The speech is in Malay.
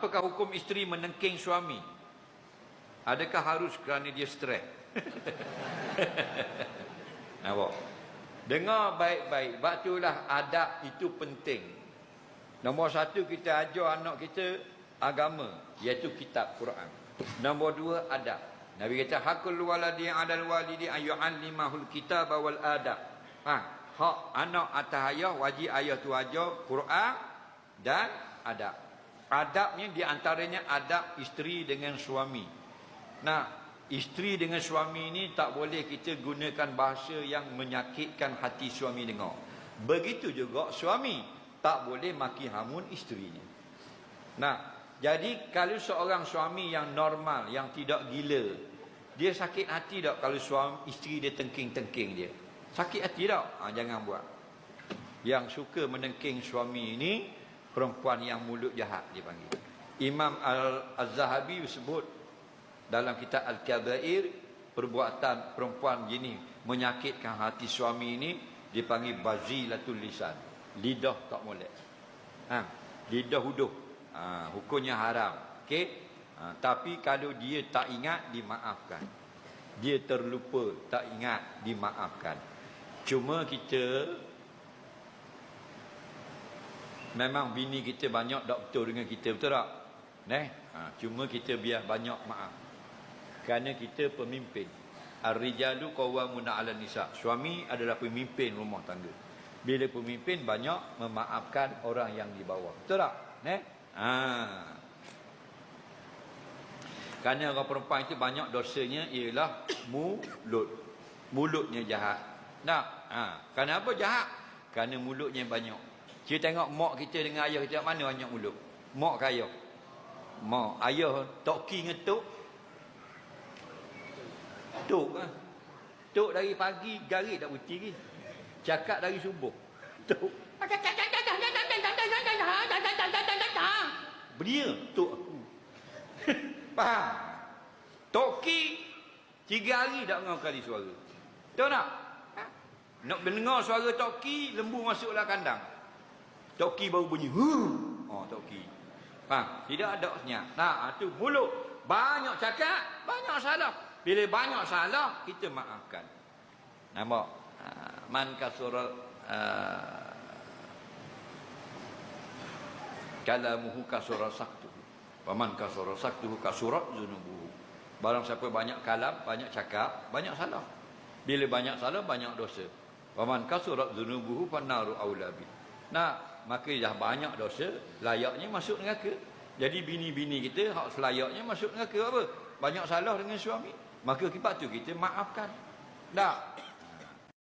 Apakah hukum isteri menengking suami? Adakah harus kerana dia stres? Nampak? Dengar baik-baik. Sebab itulah adab itu penting. Nombor satu, kita ajar anak kita agama, iaitu kitab Quran. Nombor dua, adab. Nabi kata hakul waladi 'alal walidi an yu'allimahul kitaba wal adab. Hak anak atas ayah, wajib ayah tu ajar Quran dan adab. Adabnya di antaranya adab isteri dengan suami. Nah, isteri dengan suami ini tak boleh kita gunakan bahasa yang menyakitkan hati suami dengar. Begitu juga suami tak boleh maki hamun isterinya. Nah, jadi kalau seorang suami yang normal, yang tidak gila, dia sakit hati tak kalau suami isteri dia tengking-tengking dia? Sakit hati tak? Jangan buat. Yang suka menengking suami ini perempuan yang mulut jahat, dia panggil. Imam Al-Zahabi sebut dalam kitab Al-Kabair, perbuatan perempuan gini menyakitkan hati suami ini dipanggil bazilatul lisan. Lidah tak molek. Lidah huduh. Hukumnya haram. Okey? Tapi kalau dia tak ingat, dimaafkan. Dia terlupa, tak ingat, dimaafkan. Cuma kita memang bini kita banyak tak betul dengan kita, betul tak? Cuma kita biar banyak maaf. Kerana kita pemimpin. Ar-rijalu qawwamuna 'alan nisa. Suami adalah pemimpin rumah tangga. Bila pemimpin banyak memaafkan orang yang di bawah. Betul tak? Kerana orang perempuan itu banyak dosanya ialah mulut. Mulutnya jahat. Kenapa jahat? Kerana mulutnya banyak. Kita tengok mak kita dengan ayah kita mana banyak mulut? Mak ke ayah? Mak. Ayah toki dengan tok. Tok kan? Tok dari pagi garik tak berhenti lagi. Cakap dari subuh. Tok. Beria tok aku. Faham? Toki 3 hari tak dengar kali suara. Tahu tak? Nak dengar suara toki, lembu masuklah kandang. Toki baru bunyi. Toki. Tidak ada senyap. Itu mulut. Banyak cakap, banyak salah. Bila banyak salah, kita maafkan. Nampak? Man kasura kalamuhu kasura saktuhu. Paman kasura saktuhu kasura zunubuhu. Barang siapa banyak kalam, banyak cakap, banyak salah. Bila banyak salah, banyak dosa. Paman kasura zunubuhu fannaru aulabi. Maka dah banyak dosa, layaknya masuk neraka. Jadi bini-bini kita hak selayaknya masuk neraka apa? Banyak salah dengan suami. Maka sebab tu kita maafkan. Tak.